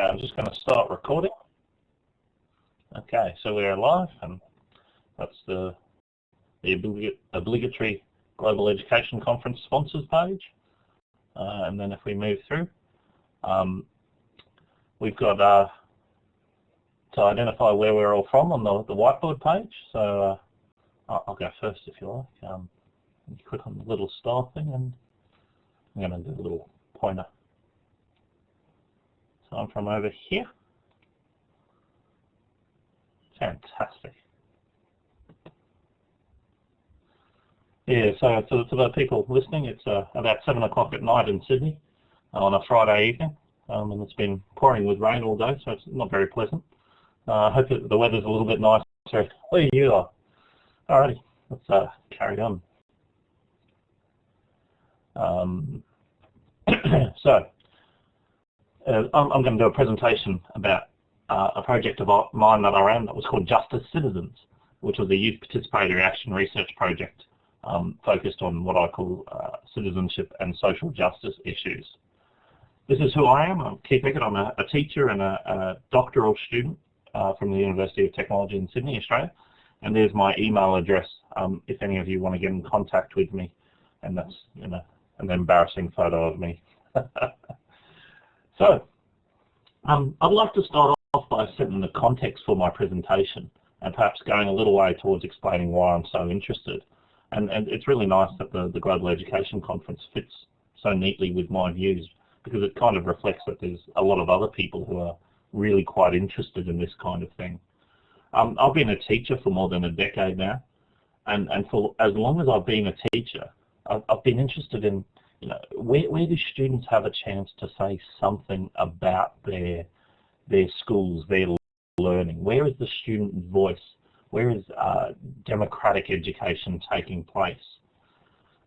Okay, I'm just going to start recording. Okay, so we're live, and that's the obligatory Global Education Conference sponsors page. And then if we move through, we've got to identify where we're all from on the whiteboard page. So I'll go first if you like. You click on the little star thing, and I'm going to do a little pointer. So I'm from over here. Fantastic. Yeah, so to the people listening, it's about 7 o'clock at night in Sydney on a Friday evening, and it's been pouring with rain all day, so it's not very pleasant. I hope that the weather's a little bit nicer where you are. Alrighty, let's carry on. So I'm going to do a presentation about a project of mine that I ran that was called Justice Citizens, which was a youth participatory action research project focused on what I call citizenship and social justice issues. This is who I am. I'm Keith Eckert. I'm a teacher and a doctoral student from the University of Technology in Sydney, Australia. And there's my email address if any of you want to get in contact with me. And that's, you know, an embarrassing photo of me. So, I'd like to start off by setting the context for my presentation and perhaps going a little way towards explaining why I'm so interested. And it's really nice that the Global Education Conference fits so neatly with my views, because it kind of reflects that there's a lot of other people who are really quite interested in this kind of thing. I've been a teacher for more than a decade now, and for as long as I've been a teacher, I've been interested in, you know, where do students have a chance to say something about their schools, their learning? Where is the student voice? Where is democratic education taking place?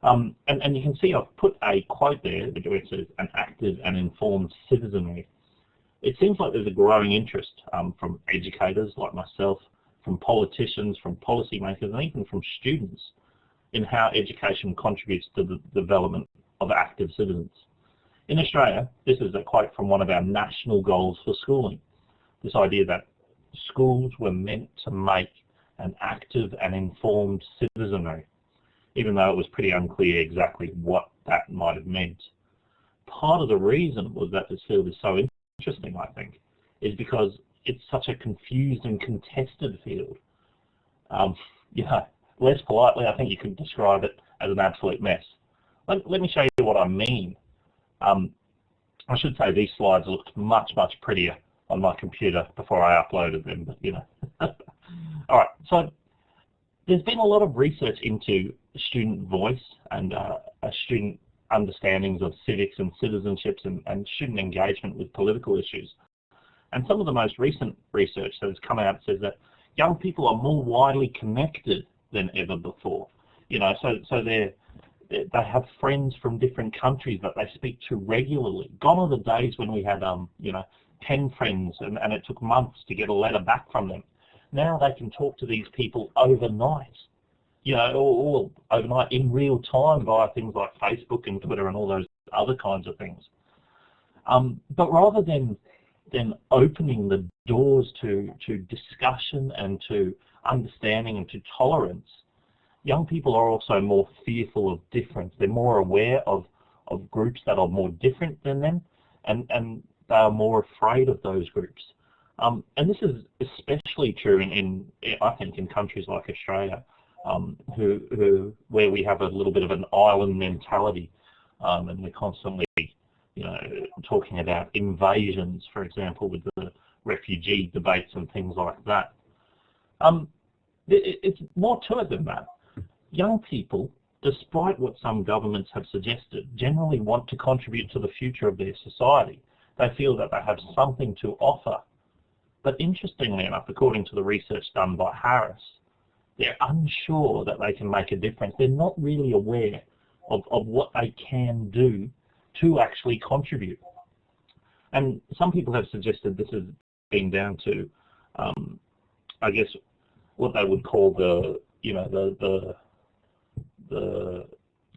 And you can see I've put a quote there where it says, an active and informed citizenry. It seems like there's a growing interest from educators like myself, from politicians, from policymakers, and even from students in how education contributes to the development of active citizens. In Australia, this is a quote from one of our national goals for schooling. This idea that schools were meant to make an active and informed citizenry, even though it was pretty unclear exactly what that might have meant. Part of the reason was that this field is so interesting, I think, is because it's such a confused and contested field. Yeah, less politely, I think you could describe it as an absolute mess. Let me show you what I mean. I should say these slides looked much, much prettier on my computer before I uploaded them, but you know. All right, so there's been a lot of research into student voice and student understandings of civics and citizenships and student engagement with political issues. And some of the most recent research that has come out says that young people are more widely connected than ever before. You know, so they have friends from different countries that they speak to regularly. Gone are the days when we had, you know, 10 friends and it took months to get a letter back from them. Now they can talk to these people overnight, you know, or overnight in real time via things like Facebook and Twitter and all those other kinds of things. But rather than opening the doors to discussion and to understanding and to tolerance, young people are also more fearful of difference. They're more aware of groups that are more different than them, and they are more afraid of those groups. And this is especially true in I think, in countries like Australia, where we have a little bit of an island mentality, and we're constantly, you know, talking about invasions, for example, with the refugee debates and things like that. It's more to it than that. Young people, despite what some governments have suggested, generally want to contribute to the future of their society. They feel that they have something to offer. But interestingly enough, according to the research done by Harris, they're unsure that they can make a difference. They're not really aware of what they can do to actually contribute. And some people have suggested this has been down to, I guess, what they would call the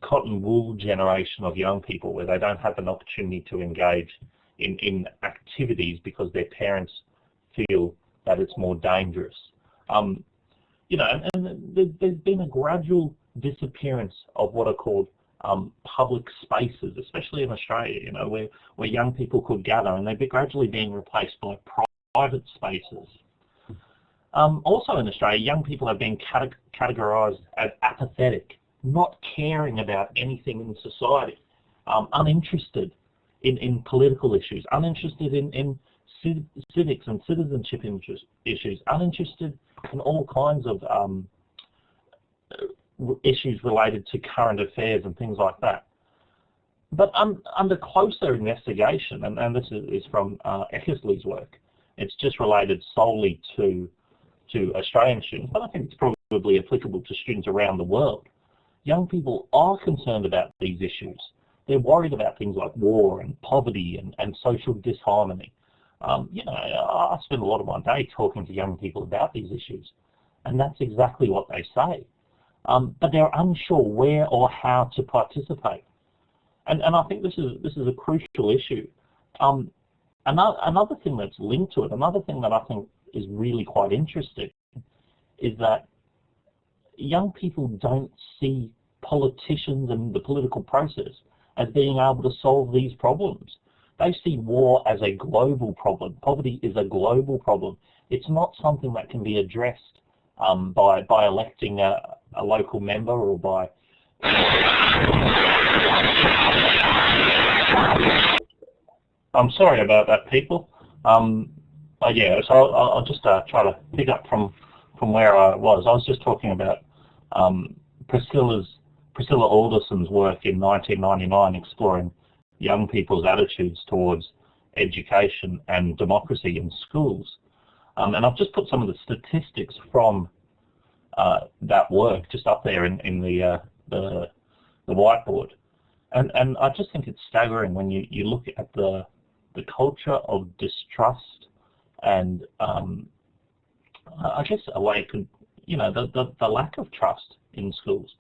cotton wool generation of young people, where they don't have an opportunity to engage in activities because their parents feel that it's more dangerous. You know, and there's been a gradual disappearance of what are called public spaces, especially in Australia, you know, where young people could gather, and they're gradually being replaced by private spaces. Also in Australia, young people have been categorised as apathetic, not caring about anything in society, uninterested in political issues, uninterested in civics and citizenship issues, uninterested in all kinds of issues related to current affairs and things like that. But under closer investigation, and this is from Eckersley's work, it's just related solely to Australian students, but I think it's probably applicable to students around the world. Young people are concerned about these issues. They're worried about things like war and poverty and social disharmony. You know, I spend a lot of my day talking to young people about these issues, and that's exactly what they say. But they're unsure where or how to participate, and I think this is a crucial issue. Another thing that's linked to it, another thing that I think is really quite interesting, is that young people don't see politicians and the political process as being able to solve these problems. They see war as a global problem. Poverty is a global problem. It's not something that can be addressed by electing a local member or by... I'm sorry about that, people. Yeah, so I'll just try to pick up from where I was. I was just talking about Priscilla Alderson's work in 1999 exploring young people's attitudes towards education and democracy in schools. And I've just put some of the statistics from that work just up there in the whiteboard. And I just think it's staggering when you look at the culture of distrust and I guess a way could, you know, the lack of trust in schools.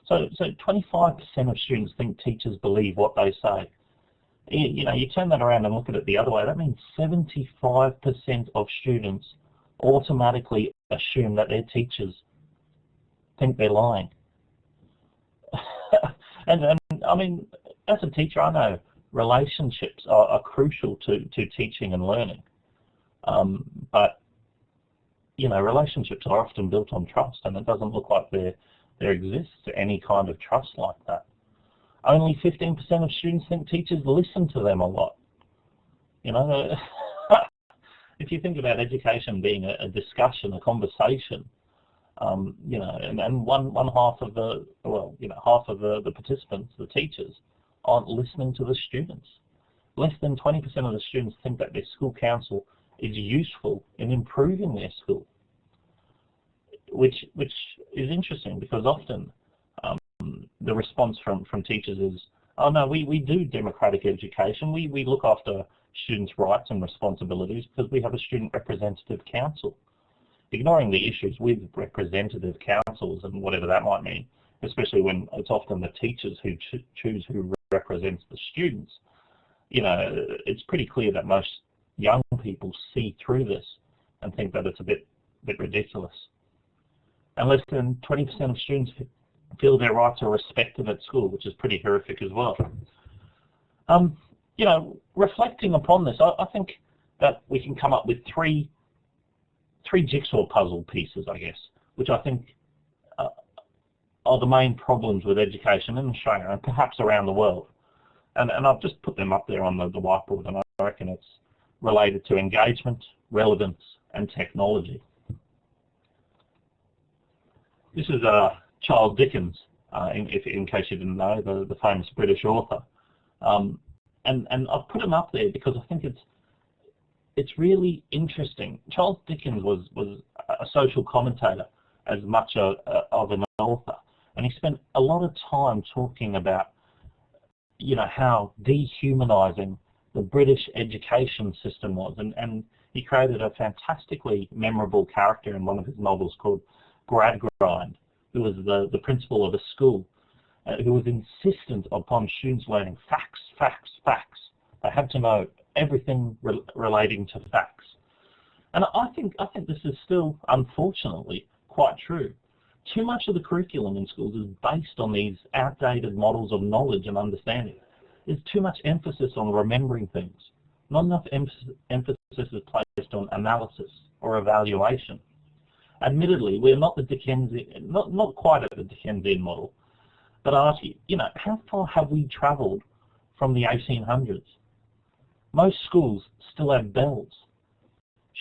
So 25% of students think teachers believe what they say. You know, you turn that around and look at it the other way, that means 75% of students automatically assume that their teachers think they're lying. and I mean, as a teacher, I know relationships are crucial to teaching and learning. But, you know, relationships are often built on trust, and it doesn't look like there exists any kind of trust like that. Only 15% of students think teachers listen to them a lot. You know, if you think about education being a discussion, a conversation, you know, and one half of the, well, you know, half of the participants, the teachers, aren't listening to the students. Less than 20% of the students think that their school council is useful in improving their school, which is interesting because often the response from teachers is, oh no, we do democratic education, we look after students' rights and responsibilities because we have a student representative council. Ignoring the issues with representative councils and whatever that might mean, especially when it's often the teachers who choose who represents the students. You know, it's pretty clear that most young people see through this and think that it's a bit ridiculous. And less than 20% of students feel their rights are respected at school, which is pretty horrific as well. You know, reflecting upon this, I think that we can come up with three jigsaw puzzle pieces, I guess, which I think are the main problems with education in Australia and perhaps around the world. And I've just put them up there on the whiteboard, and I reckon it's related to engagement, relevance, and technology. This is Charles Dickens, in case you didn't know, the famous British author. And I've put him up there because I think it's really interesting. Charles Dickens was a social commentator as much of an author, and he spent a lot of time talking about, you know, how dehumanizing the British education system was, and he created a fantastically memorable character in one of his novels called Gradgrind, who was the principal of a school, who was insistent upon students learning facts. They had to know everything relating to facts. And I think this is still, unfortunately, quite true. Too much of the curriculum in schools is based on these outdated models of knowledge and understanding. There's too much emphasis on remembering things. Not enough emphasis is placed on analysis or evaluation. Admittedly, we're not the Dickensian, not quite at the Dickensian model, but I ask you, how far have we travelled from the 1800s? Most schools still have bells.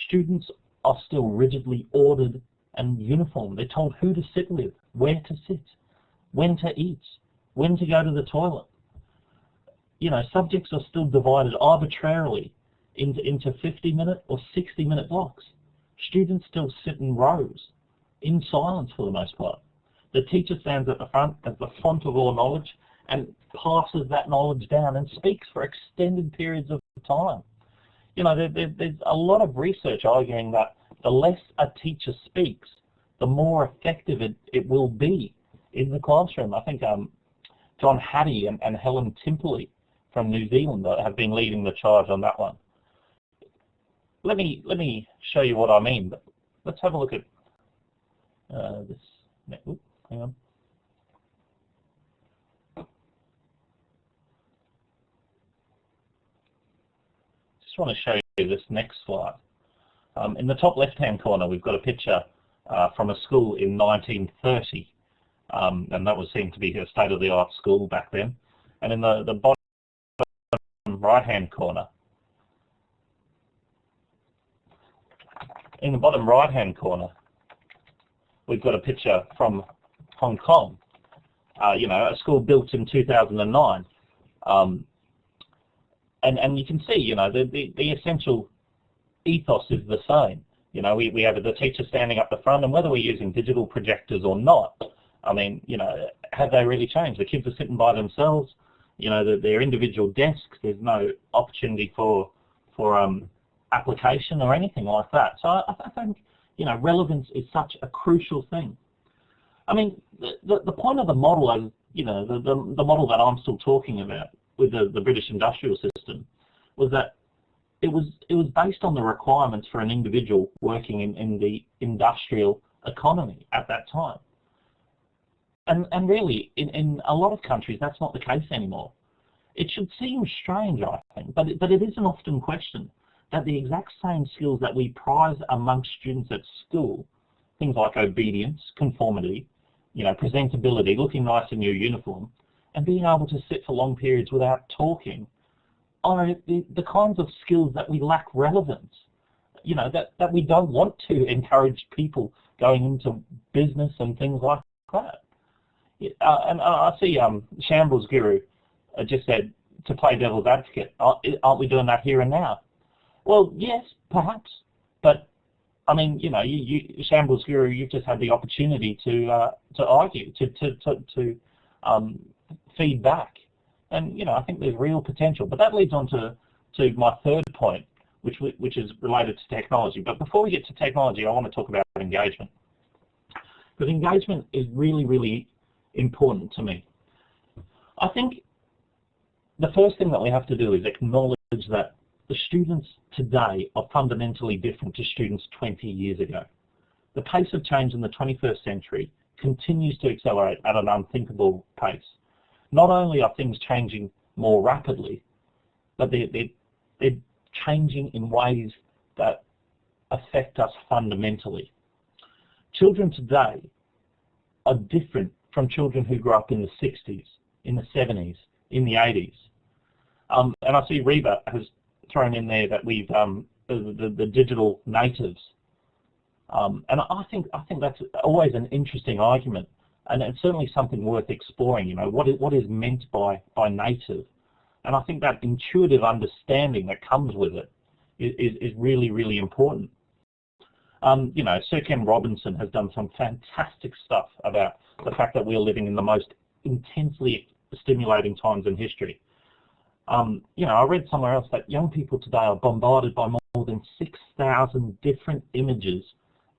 Students are still rigidly ordered and uniformed. They're told who to sit with, where to sit, when to eat, when to go to the toilet. Subjects are still divided arbitrarily into 50-minute or 60-minute blocks. Students still sit in rows, in silence for the most part. The teacher stands at the front as the font of all knowledge and passes that knowledge down and speaks for extended periods of time. There's a lot of research arguing that the less a teacher speaks, the more effective it will be in the classroom. I think John Hattie and Helen Timperley from New Zealand have been leading the charge on that one. Let me show you what I mean. But let's have a look at this. Oops, hang on. Just want to show you this next slide. In the top left-hand corner, we've got a picture from a school in 1930, and that was seen to be a state-of-the-art school back then. And in the bottom right-hand corner, we've got a picture from Hong Kong. A school built in 2009, and you can see, the essential ethos is the same. We have the teacher standing up the front, and whether we're using digital projectors or not, have they really changed? The kids are sitting by themselves, their individual desks. There's no opportunity for application or anything like that. So I think, relevance is such a crucial thing. The point of the model, as the model that I'm still talking about with the British industrial system, was that it was based on the requirements for an individual working in the industrial economy at that time. And really, in a lot of countries, that's not the case anymore. It should seem strange, I think, but it is an often question that the exact same skills that we prize amongst students at school, things like obedience, conformity, presentability, looking nice in your uniform, and being able to sit for long periods without talking, are the kinds of skills that we lack relevance. That we don't want to encourage people going into business and things like that. And I see Shambles Guru just said, to play devil's advocate, aren't we doing that here and now? Well, yes, perhaps, but you Shambles Guru, you've just had the opportunity to argue, to feed back, and I think there's real potential. But that leads on to my third point, which is related to technology. But before we get to technology, I want to talk about engagement, because engagement is really, really important to me. I think the first thing that we have to do is acknowledge that the students today are fundamentally different to students 20 years ago. The pace of change in the 21st century continues to accelerate at an unthinkable pace. Not only are things changing more rapidly, but they're changing in ways that affect us fundamentally. Children today are different from children who grew up in the 60s, in the 70s, in the 80s. And I see Reba has thrown in there that we've the digital natives, and I think that's always an interesting argument, and it's certainly something worth exploring. What is meant by native, and I think that intuitive understanding that comes with it is really, really important. Sir Ken Robinson has done some fantastic stuff about the fact that we're living in the most intensely stimulating times in history. I read somewhere else that young people today are bombarded by more than 6,000 different images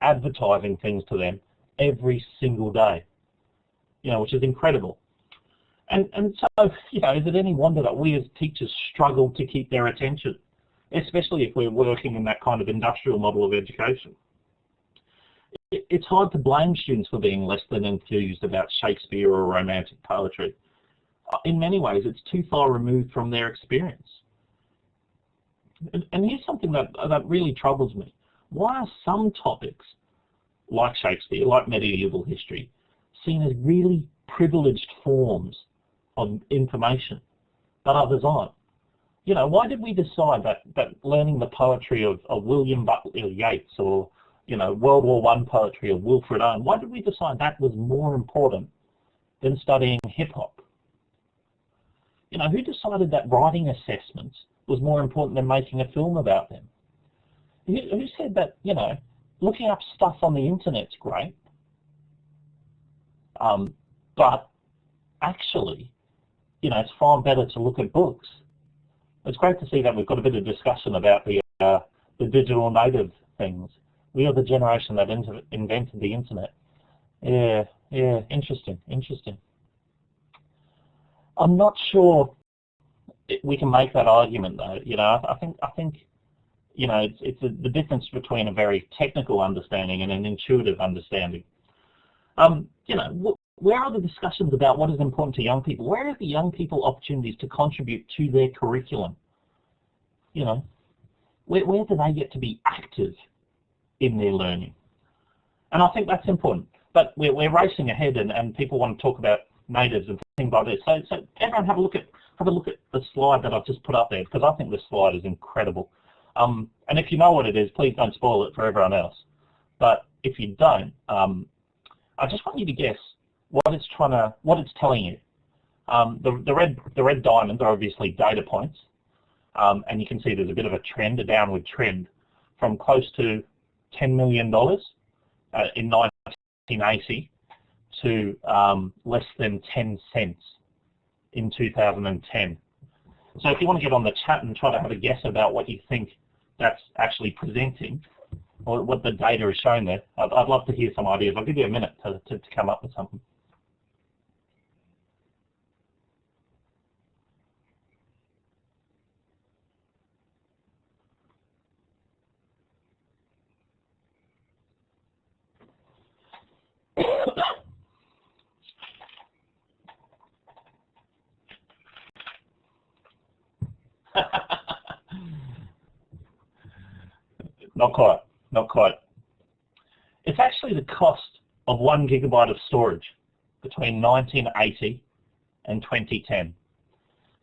advertising things to them every single day, which is incredible. And so, is it any wonder that we as teachers struggle to keep their attention? especially if we're working in that kind of industrial model of education. It's hard to blame students for being less than enthused about Shakespeare or romantic poetry. In many ways, it's too far removed from their experience. And here's something that really troubles me. Why are some topics, like Shakespeare, like medieval history, seen as really privileged forms of information, but others aren't? You know, why did we decide that learning the poetry of William Butler Yeats, or, you know, World War I poetry of Wilfred Owen, why did we decide that was more important than studying hip-hop? You know, who decided that writing assessments was more important than making a film about them? Who said that, you know, looking up stuff on the internet's great, but actually, you know, it's far better to look at books. It's great to see that we've got a bit of discussion about the digital native things. We are the generation that invented the internet. Yeah, interesting. I'm not sure we can make that argument, though. You know, I think, you know, it's the difference between a very technical understanding and an intuitive understanding. You know, where are the discussions about what is important to young people? Where are the young people opportunities to contribute to their curriculum? You know, where do they get to be active in their learning? And I think that's important. But we're racing ahead, and people want to talk about natives and things like this. So everyone have a look at the slide that I've just put up there, because I think this slide is incredible. And if you know what it is, please don't spoil it for everyone else. But if you don't, I just want you to guess what it's telling you. The red diamonds are obviously data points, and you can see there's a bit of a trend, a downward trend, from close to $10 million in 1980 to less than 10 cents in 2010. So if you want to get on the chat and try to have a guess about what you think that's actually presenting, or what the data is showing there, I'd love to hear some ideas. I'll give you a minute to come up with something. Not quite. It's actually the cost of 1 gigabyte of storage between 1980 and 2010.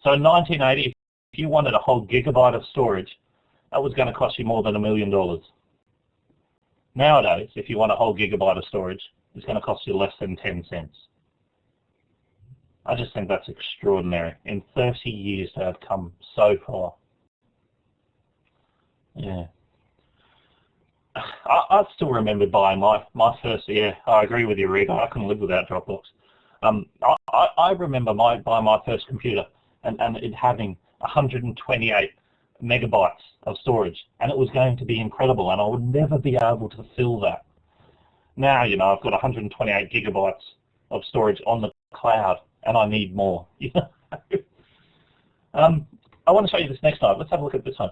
So in 1980, if you wanted a whole gigabyte of storage, that was going to cost you more than $1 million. Nowadays, if you want a whole gigabyte of storage, it's going to cost you less than 10 cents. I just think that's extraordinary. In 30 years, they have come so far. Yeah. I still remember buying my first, yeah, I agree with you, Rick. I couldn't live without Dropbox. I remember buying my first computer and it having 128 megabytes of storage, and it was going to be incredible, and I would never be able to fill that. Now, you know, I've got 128 gigabytes of storage on the cloud, and I need more. I want to show you this next slide. Let's have a look at this one.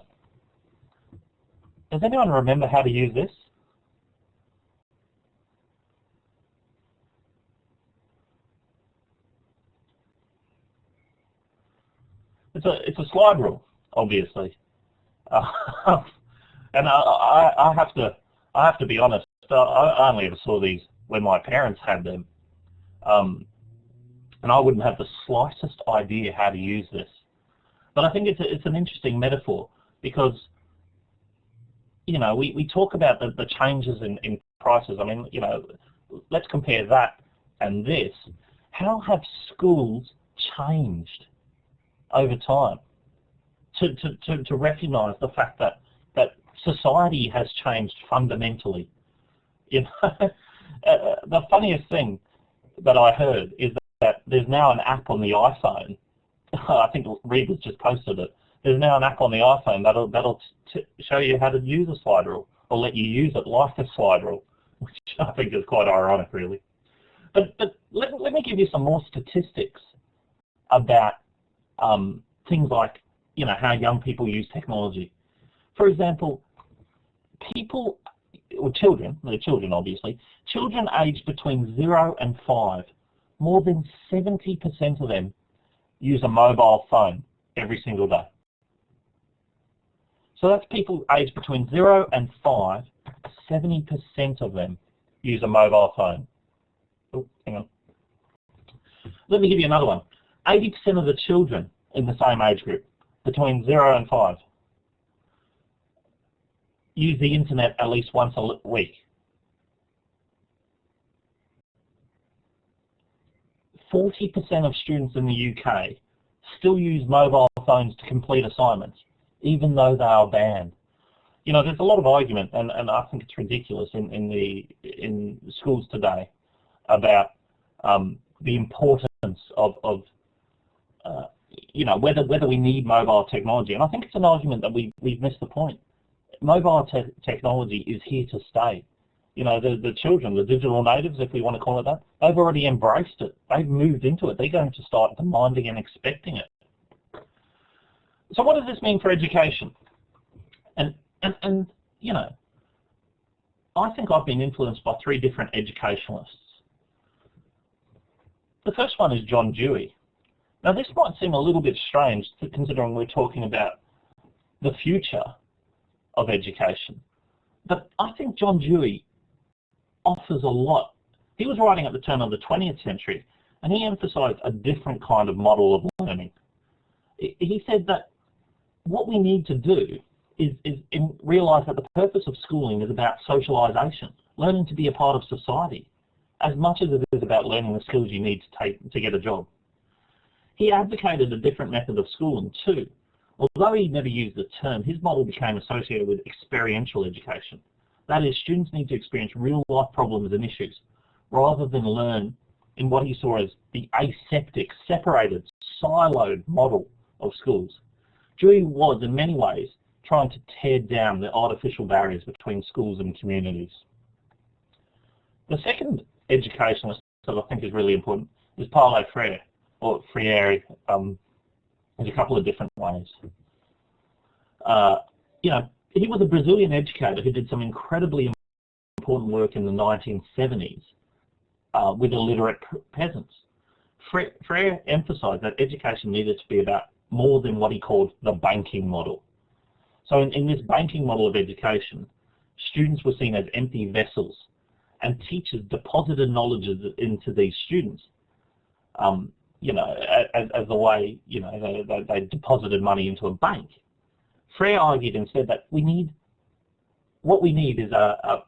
Does anyone remember how to use this? It's a slide rule, obviously, and I have to be honest. I only ever saw these when my parents had them, and I wouldn't have the slightest idea how to use this. But I think it's an interesting metaphor, because, you know, we talk about the changes in prices. I mean, you know, let's compare that and this. How have schools changed over time to recognise the fact that society has changed fundamentally? You know, the funniest thing that I heard is that there's now an app on the iPhone. I think Reed has just posted it. There's now an app on the iPhone that'll show you how to use a slide rule, or let you use it like a slide rule, which I think is quite ironic, really. But let me give you some more statistics about things like, you know, how young people use technology. For example, people, or children, they're children obviously, children aged between 0 and 5, more than 70% of them use a mobile phone every single day. So that's people aged between 0 and 5, 70% of them use a mobile phone. Oh, hang on. Let me give you another one. 80% of the children in the same age group, between 0 and 5, use the internet at least once a week. 40% of students in the UK still use mobile phones to complete assignments, even though they are banned. You know, there's a lot of argument, and I think it's ridiculous in schools today about the importance of you know, whether we need mobile technology. And I think it's an argument that we've missed the point. Mobile technology is here to stay. You know, the children, the digital natives, if we want to call it that, they've already embraced it. They've moved into it. They're going to start demanding and expecting it. So what does this mean for education? And you know, I think I've been influenced by 3 different educationalists. The first one is John Dewey. Now this might seem a little bit strange considering we're talking about the future of education, but I think John Dewey offers a lot. He was writing at the turn of the 20th century, and he emphasized a different kind of model of learning. He said that what we need to do is realize that the purpose of schooling is about socialization, learning to be a part of society, as much as it is about learning the skills you need to get a job. He advocated a different method of schooling too. Although he never used the term, his model became associated with experiential education. That is, students need to experience real-life problems and issues, rather than learn in what he saw as the aseptic, separated, siloed model of schools. Dewey was, in many ways, trying to tear down the artificial barriers between schools and communities. The second educationalist that I think is really important is Paulo Freire, or Freire. There's a couple of different ways. You know, he was a Brazilian educator who did some incredibly important work in the 1970s with illiterate peasants. Freire emphasized that education needed to be about more than what he called the banking model. So in this banking model of education, students were seen as empty vessels, and teachers deposited knowledge into these students, you know, as the way, you know, they deposited money into a bank. Freire argued instead that what we need is a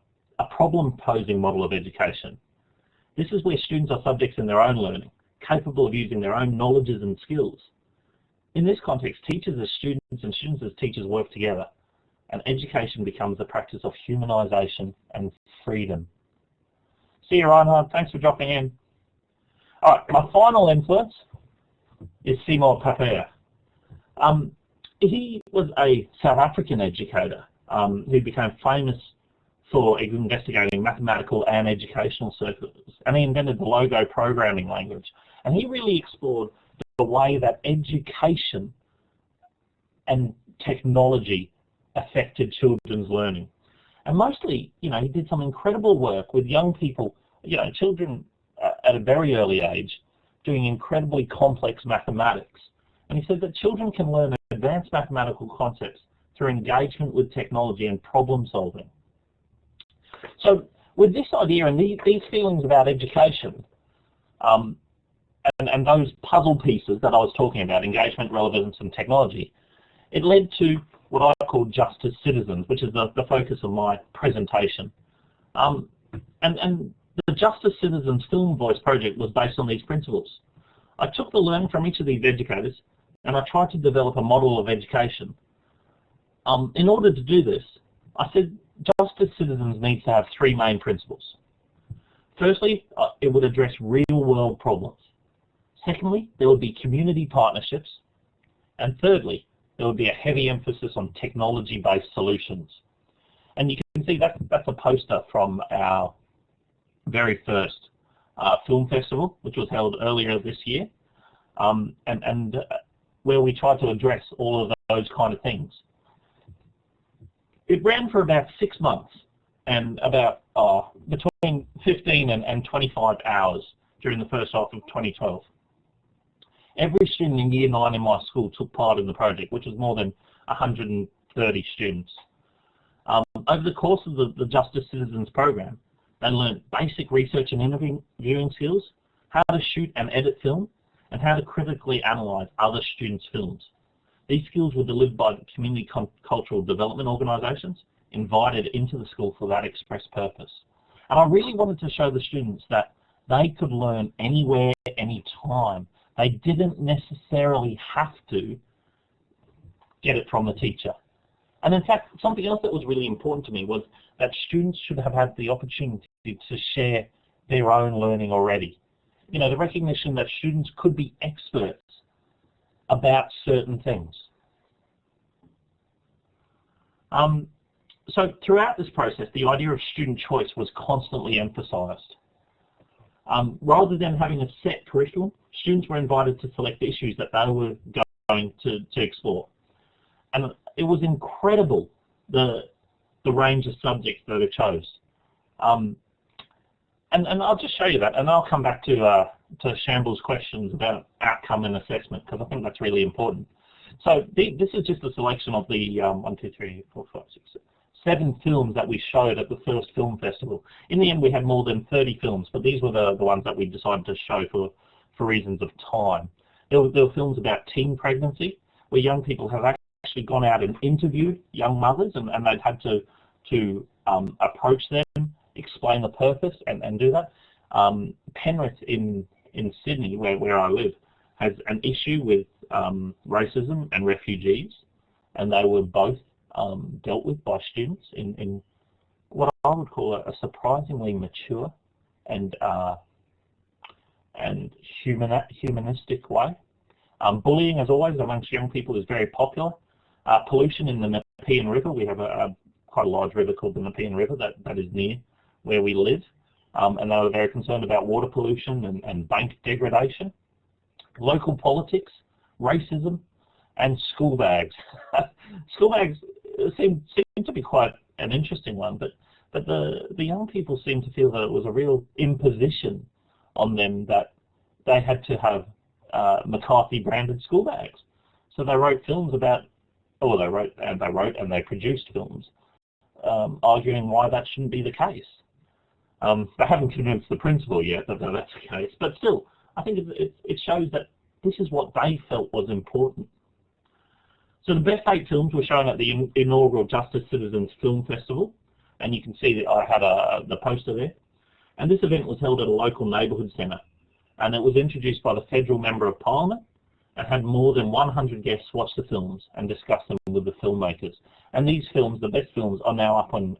problem-posing model of education. This is where students are subjects in their own learning, capable of using their own knowledges and skills. In this context, teachers as students and students as teachers work together, and education becomes the practice of humanization and freedom. See you, Reinhard. Thanks for dropping in. All right, my final influence is Seymour Papert. He was a South African educator who became famous for investigating mathematical and educational circles, and he invented the Logo programming language. And he really explored the way that education and technology affected children's learning. And mostly, you know, he did some incredible work with young people, you know, children at a very early age, doing incredibly complex mathematics. And he said that children can learn advanced mathematical concepts through engagement with technology and problem solving. So with this idea and these feelings about education, and those puzzle pieces that I was talking about, engagement, relevance and technology, it led to what I call Justice Citizens, which is the focus of my presentation. And the Justice Citizens Film Voice project was based on these principles. I took the learning from each of these educators and I tried to develop a model of education. In order to do this, I said Justice Citizens needs to have 3 main principles. Firstly, it would address real-world problems. Secondly, there would be community partnerships. And thirdly, there would be a heavy emphasis on technology-based solutions. And you can see that's a poster from our very first film festival, which was held earlier this year, and where we tried to address all of those kind of things. it ran for about 6 months and about between 15 and 25 hours during the first half of 2012. Every student in Year 9 in my school took part in the project, which was more than 130 students. Over the course of the Justice Citizens program, they learned basic research and interviewing skills, how to shoot and edit film, and how to critically analyse other students' films. These skills were delivered by the community cultural development organisations invited into the school for that express purpose. And I really wanted to show the students that they could learn anywhere, anytime. They didn't necessarily have to get it from the teacher. And in fact, something else that was really important to me was that students should have had the opportunity to share their own learning already. You know, the recognition that students could be experts about certain things. So throughout this process, the idea of student choice was constantly emphasised. Rather than having a set curriculum, students were invited to select issues that they were going to explore. And it was incredible, the range of subjects that they chose. And I'll just show you that, and I'll come back to Shambles' questions about outcome and assessment, because I think that's really important. So this is just a selection of the 1, 2, 3, 4, 5, 6, 7 films that we showed at the first film festival. In the end, we had more than 30 films, but these were the ones that we decided to show for reasons of time. There were films about teen pregnancy, where young people have actually gone out and interviewed young mothers, and they've had to approach them, explain the purpose, and do that. Penrith in Sydney, where I live, has an issue with racism and refugees, and they were both dealt with by students in what I would call a surprisingly mature and humanistic way. Bullying, as always, amongst young people is very popular. Pollution in the Nepean River, we have quite a large river called the Nepean River that is near where we live, and they were very concerned about water pollution and bank degradation. Local politics, racism, and school bags. School bags seem to be quite an interesting one, but the young people seem to feel that it was a real imposition on them that they had to have McCarthy-branded school bags. So they wrote films about, or they wrote and they produced films arguing why that shouldn't be the case. They haven't convinced the principal yet that that's the case, but still, I think it shows that this is what they felt was important. So the best 8 films were shown at the inaugural Justice Citizens Film Festival, and you can see that I had the poster there. And this event was held at a local neighbourhood centre, and it was introduced by the Federal Member of Parliament, and had more than 100 guests watch the films and discuss them with the filmmakers. And these films, the best films, are now up on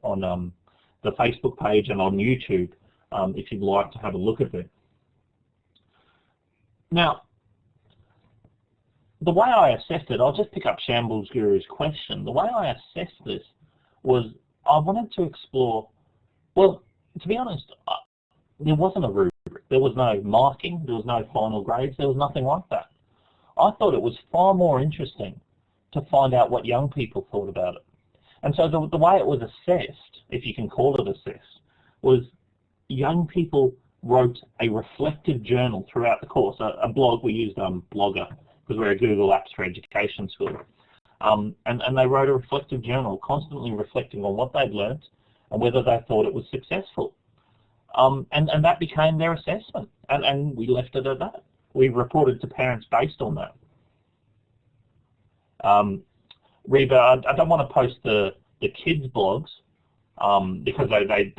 the Facebook page and on YouTube, if you'd like to have a look at them. Now, the way I assessed it, I'll just pick up Shambles Guru's question. The way I assessed this was I wanted to explore, well, to be honest, there wasn't a rubric. There was no marking, there was no final grades, there was nothing like that. I thought it was far more interesting to find out what young people thought about it. And so the way it was assessed, if you can call it assessed, was young people wrote a reflective journal throughout the course, a blog. We used Blogger because we're a Google Apps for Education school. And they wrote a reflective journal, constantly reflecting on what they'd learnt and whether they thought it was successful. And that became their assessment, and we left it at that. We reported to parents based on that. Reba, I don't want to post the kids' blogs because they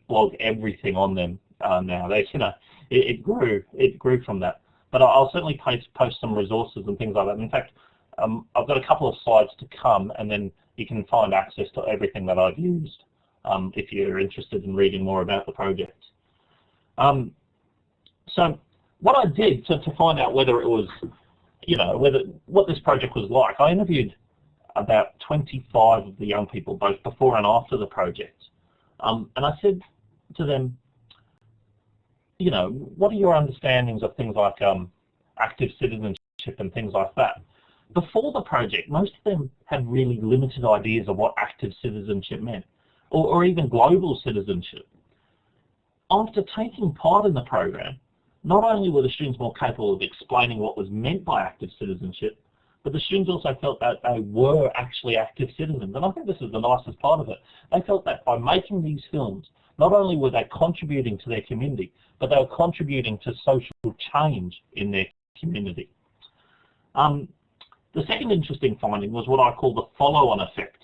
blog everything on them now. It grew from that. But I'll certainly post some resources and things like that. In fact, I've got a couple of slides to come, and then you can find access to everything that I've used if you're interested in reading more about the project. So what I did to find out whether it was, what this project was like, I interviewed about 25 of the young people, both before and after the project. And I said to them, what are your understandings of things like active citizenship and things like that? Before the project, most of them had really limited ideas of what active citizenship meant, or even global citizenship. After taking part in the program, not only were the students more capable of explaining what was meant by active citizenship, but the students also felt that they were actually active citizens. And I think this is the nicest part of it. They felt that by making these films, not only were they contributing to their community, but they were contributing to social change in their community. The second interesting finding was what I call the follow-on effect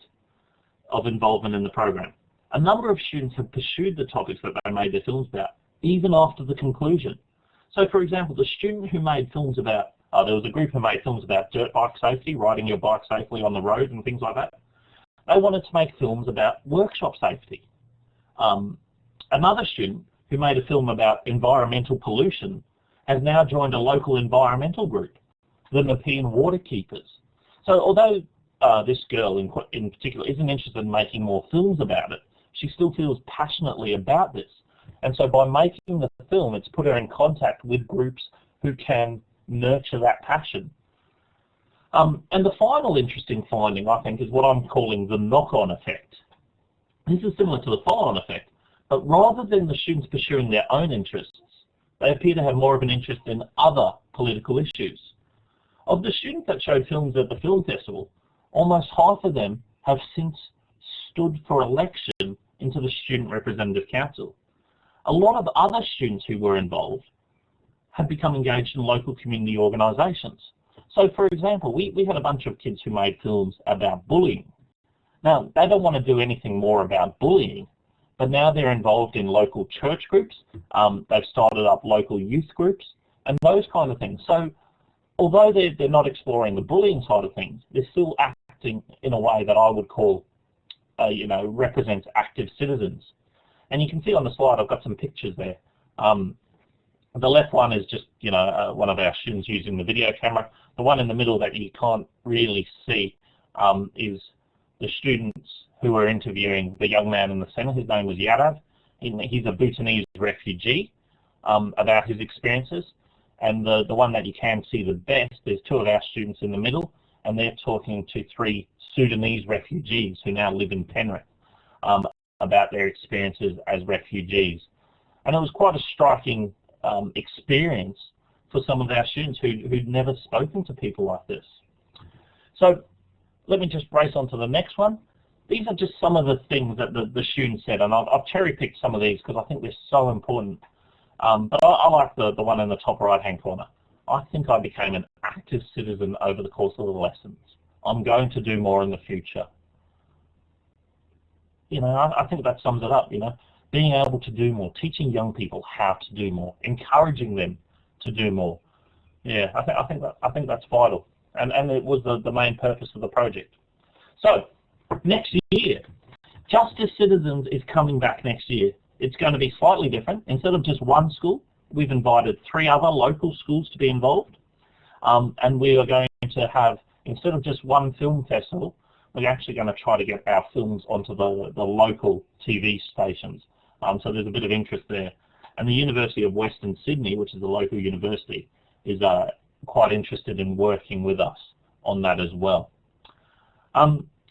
of involvement in the program. A number of students have pursued the topics that they made their films about, even after the conclusion. So for example, the student who made films about, there was a group who made films about dirt bike safety, riding your bike safely on the road and things like that. They wanted to make films about workshop safety. Another student who made a film about environmental pollution has now joined a local environmental group, the Nepean Water Keepers. So although this girl in particular isn't interested in making more films about it, she still feels passionately about this. And so by making the film, it's put her in contact with groups who can nurture that passion. And the final interesting finding, I think, is what I'm calling the knock-on effect. This is similar to the follow-on effect, but rather than the students pursuing their own interests, they appear to have more of an interest in other political issues. Of the students that showed films at the film festival, almost half of them have since stood for election into the Student Representative Council. A lot of other students who were involved have become engaged in local community organisations. So for example, we had a bunch of kids who made films about bullying. Now, they don't want to do anything more about bullying, but now they're involved in local church groups, they've started up local youth groups, and those kind of things. So although they're not exploring the bullying side of things, they're still acting in a way that I would call, represents active citizens. And you can see on the slide, I've got some pictures there. The left one is just, one of our students using the video camera. The one in the middle that you can't really see is the students who were interviewing the young man in the center. His name was Yadav. He's a Bhutanese refugee, about his experiences. And the one that you can see the best, there's two of our students in the middle, and they're talking to 3 Sudanese refugees who now live in Penrith about their experiences as refugees. And it was quite a striking experience for some of our students who'd never spoken to people like this. So let me just race on to the next one. These are just some of the things that the students said, and I've cherry-picked some of these because I think they're so important. But I like the one in the top right-hand corner. I think I became an active citizen over the course of the lessons. I'm going to do more in the future. I think that sums it up, being able to do more, teaching young people how to do more, encouraging them to do more. Yeah, I think that's vital, and it was the main purpose of the project. So next year, Justice Citizens is coming back next year. It's going to be slightly different. Instead of just one school, we've invited 3 other local schools to be involved, and we are going to have, instead of just one film festival, we're actually going to try to get our films onto the local TV stations. So there's a bit of interest there. And the University of Western Sydney, which is a local university, is quite interested in working with us on that as well.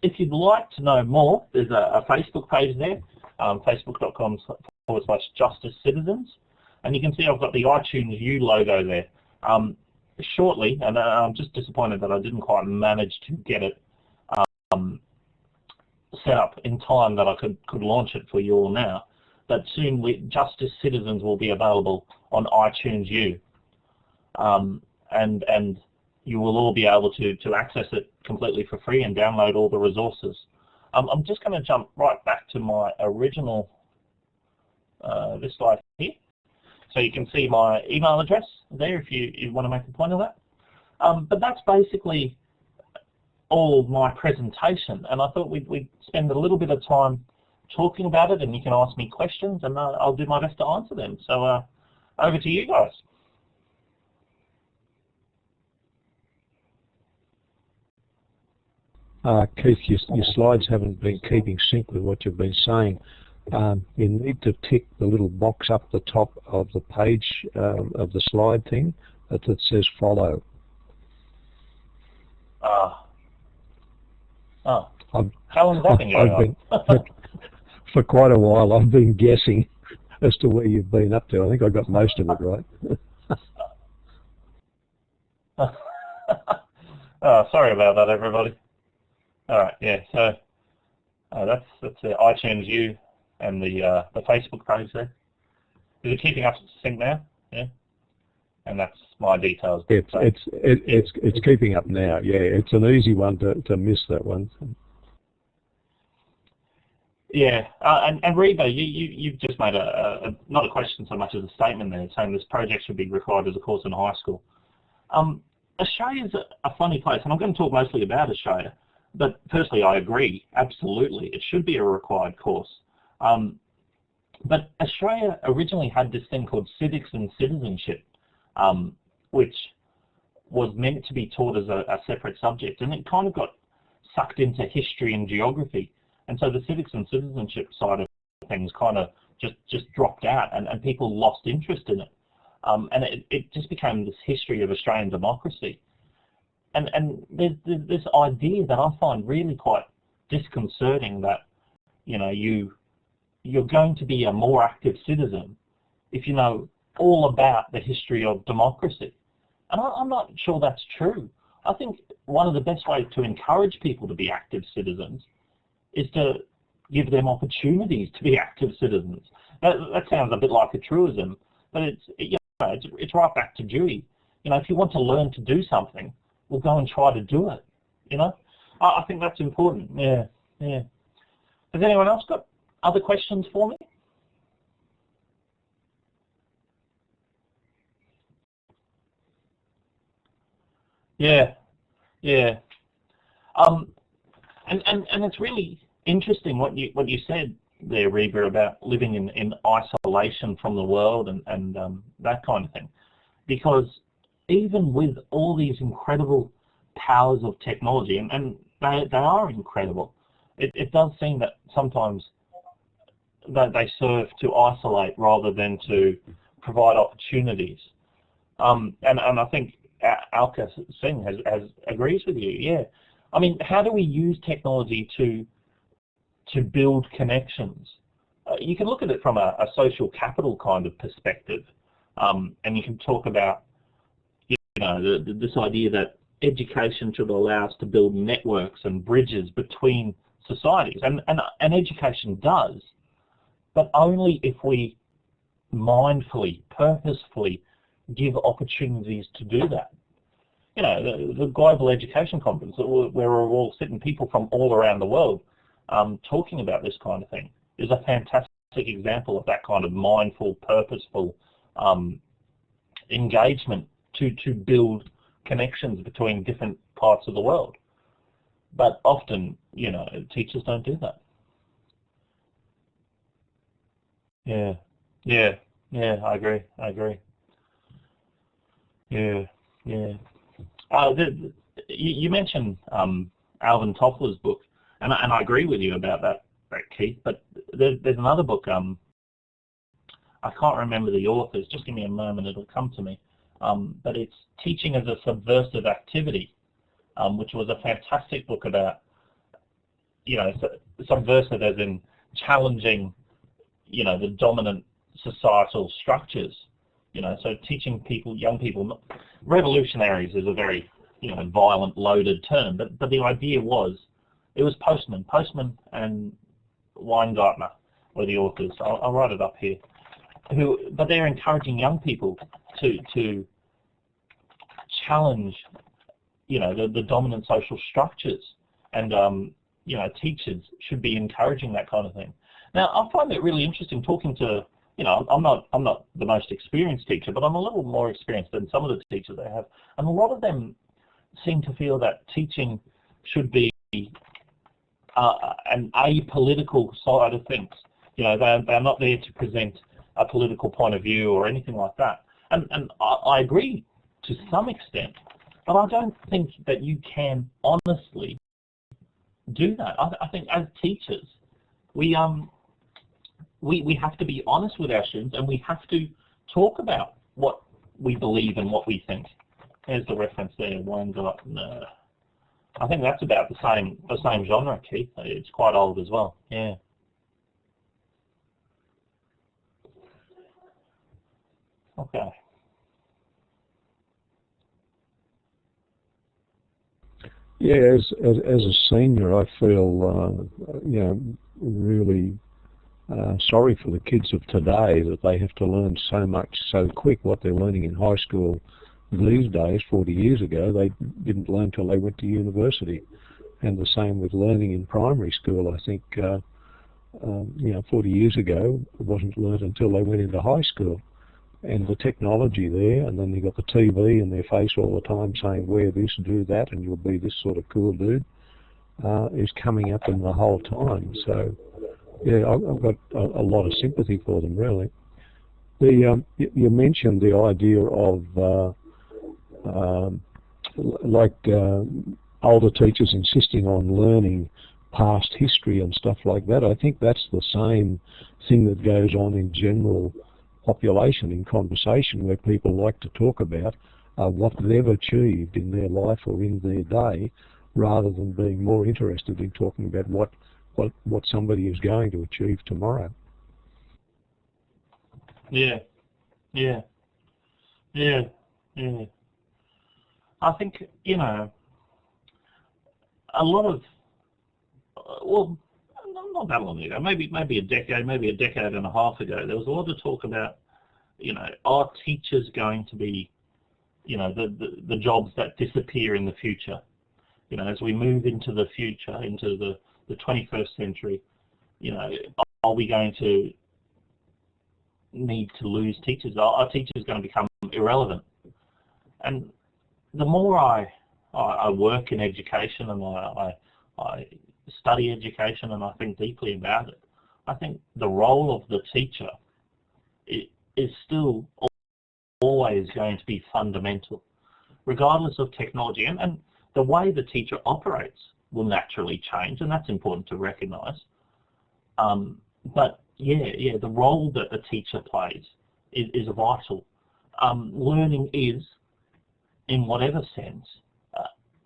If you'd like to know more, there's a Facebook page there, facebook.com/Justice Citizens. And you can see I've got the iTunes U logo there. Shortly, and I'm just disappointed that I didn't quite manage to get it set up in time that I could launch it for you all now. But soon Justice Citizens will be available on iTunes U. And you will all be able to access it completely for free and download all the resources. I'm just going to jump right back to my original, this slide here. So you can see my email address there if you want to make a point of that. But that's basically all my presentation, and I thought we'd spend a little bit of time talking about it, and you can ask me questions, and I'll do my best to answer them. So over to you guys. Keith, your slides haven't been keeping sync with what you've been saying. You need to tick the little box up the top of the page of the slide thing that says follow. Oh, I've, how long has that been going on? for quite a while I've been guessing as to where you've been up to. I think I got most of it right. Oh, sorry about that, everybody. All right, yeah. So that's the iTunes U and the Facebook page there. Is it keeping up sync now? Yeah. And that's my details. It's keeping up now. Yeah, it's an easy one to miss, that one. Yeah, and Reba, you've just made not a question so much as a statement there, saying this project should be required as a course in high school. Australia's a funny place, and I'm going to talk mostly about Australia. But personally, I agree. Absolutely, it should be a required course. But Australia originally had this thing called civics and citizenship, which was meant to be taught as a separate subject, and it kind of got sucked into history and geography. And so the civics and citizenship side of things kind of just dropped out, and people lost interest in it. And it just became this history of Australian democracy. And there's this idea that I find really quite disconcerting, that, you know, you're going to be a more active citizen if you know all about the history of democracy. And I'm not sure that's true. I think one of the best ways to encourage people to be active citizens is to give them opportunities to be active citizens. That sounds a bit like a truism, but it's right back to Dewey. You know, if you want to learn to do something, well, go and try to do it. You know, I think that's important. Yeah. Has anyone else got other questions for me? Yeah. And it's really interesting what you said there, Reba, about living in isolation from the world and that kind of thing. Because even with all these incredible powers of technology, and they are incredible, it does seem that sometimes that they serve to isolate rather than to provide opportunities. And I think Alka Singh agrees with you. Yeah, I mean, how do we use technology to build connections? You can look at it from a social capital kind of perspective, and you can talk about, you know, this idea that education should allow us to build networks and bridges between societies, and education does, but only if we mindfully, purposefully give opportunities to do that. You know, the Global Education Conference, where we're all sitting, people from all around the world, talking about this kind of thing, is a fantastic example of that kind of mindful, purposeful engagement to build connections between different parts of the world. But often, you know, teachers don't do that. Yeah, I agree. Yeah. You mentioned Alvin Toffler's book, and I agree with you about that Keith. But there's another book. I can't remember the authors. Just give me a moment; it'll come to me. But it's Teaching as a Subversive Activity, which was a fantastic book about, you know, subversive as in challenging, you know, the dominant societal structures. You know, so teaching people, young people, revolutionaries is a very, you know, violent, loaded term, but the idea was, it was Postman and Weingartner were the authors. I'll write it up here. But they're encouraging young people to challenge, you know, the dominant social structures, and you know, teachers should be encouraging that kind of thing. Now, I find it really interesting talking to, you know, I'm not the most experienced teacher, but I'm a little more experienced than some of the teachers I have, and a lot of them seem to feel that teaching should be an apolitical side of things. You know, they're not there to present a political point of view or anything like that. And I agree to some extent, but I don't think that you can honestly do that. I think as teachers, we have to be honest with our students, and we have to talk about what we believe and what we think. There's the reference there, Weingartner. I think that's about the same genre, Keith. It's quite old as well. Yeah. Okay. Yeah, as a senior, I feel really sorry for the kids of today that they have to learn so much so quick. What they're learning in high school these days, 40 years ago, they didn't learn till they went to university. And the same with learning in primary school. I think 40 years ago, it wasn't learned until they went into high school. And the technology there, and then you've got the TV in their face all the time saying, wear this, do that, and you'll be this sort of cool dude, is coming up in the whole time. So, yeah, I've got a lot of sympathy for them, really. You mentioned the idea of older teachers insisting on learning past history and stuff like that. I think that's the same thing that goes on in general population in conversation, where people like to talk about what they've achieved in their life or in their day, rather than being more interested in talking about what somebody is going to achieve tomorrow. Yeah, yeah, yeah, yeah. I think, a lot of, well, not that long ago, maybe a decade, maybe a decade and a half ago, there was a lot of talk about, are teachers going to be, the jobs that disappear in the future? As we move into the future, into the 21st century, are we going to need to lose teachers? Are teachers going to become irrelevant? And the more I work in education, and I study education, and I think deeply about it, I think the role of the teacher is still always going to be fundamental, regardless of technology. And the way the teacher operates will naturally change, and that's important to recognise. But yeah, the role that the teacher plays is vital. Learning is, in whatever sense,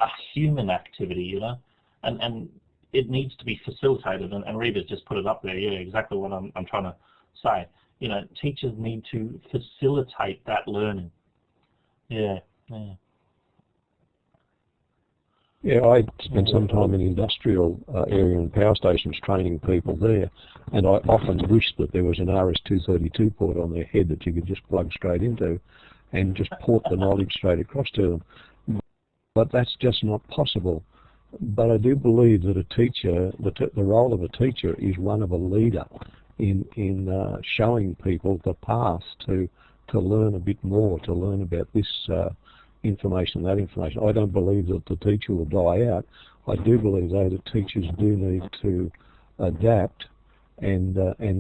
a human activity, and it needs to be facilitated. And Reba's just put it up there. Yeah, exactly what I'm trying to say. Teachers need to facilitate that learning. Yeah, yeah. Yeah, I spent some time in the industrial area and power stations training people there, and I often wished that there was an RS-232 port on their head that you could just plug straight into and just port the knowledge straight across to them. But that's just not possible. But I do believe that a teacher, the role of a teacher is one of a leader in showing people the path to learn a bit more, to learn about this information, that information. I don't believe that the teacher will die out. I do believe, though, that teachers do need to adapt and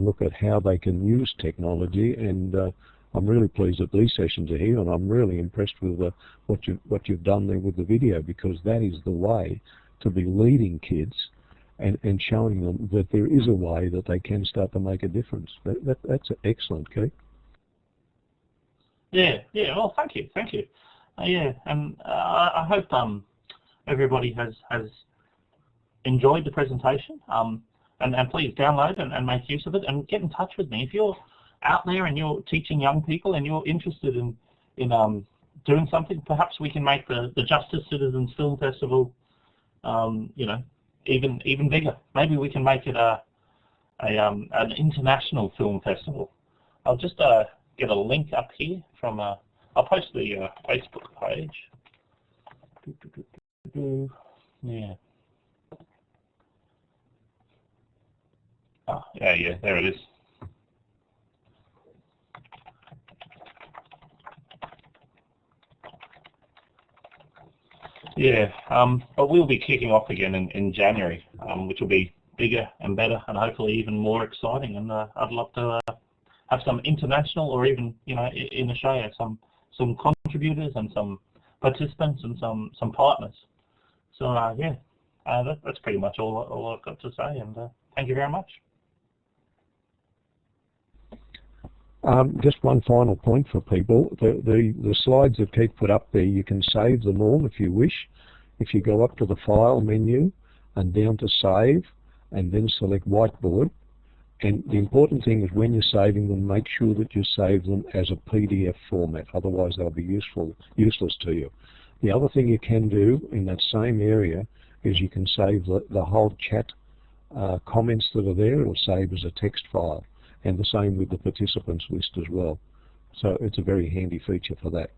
look at how they can use technology. And I'm really pleased that these sessions are here, and I'm really impressed with what you've done there with the video, because that is the way to be leading kids and showing them that there is a way that they can start to make a difference. That's excellent, Keith. Yeah. Well, thank you. Yeah, and I hope everybody has enjoyed the presentation. And please download and make use of it, and get in touch with me if you're out there and you're teaching young people and you're interested in doing something. Perhaps we can make the Justice Citizens Film Festival, even bigger. Maybe we can make it an international film festival. I'll just get a link up here from I'll post the Facebook page. Yeah. Oh, yeah, there it is. Yeah, but we'll be kicking off again in January, which will be bigger and better, and hopefully even more exciting. And I'd love to have some international, or even in Australia, some contributors and some participants and some partners. So yeah, that's pretty much all I've got to say. And thank you very much. Just one final point for people. The slides that Keith put up there, you can save them all if you wish. if you go up to the File menu and down to Save, and then select Whiteboard, and the important thing is when you're saving them, make sure that you save them as a PDF format, otherwise they'll be useless to you. The other thing you can do in that same area is you can save the whole chat comments that are there. It'll save as a text file, and the same with the participants list as well. So it's a very handy feature for that.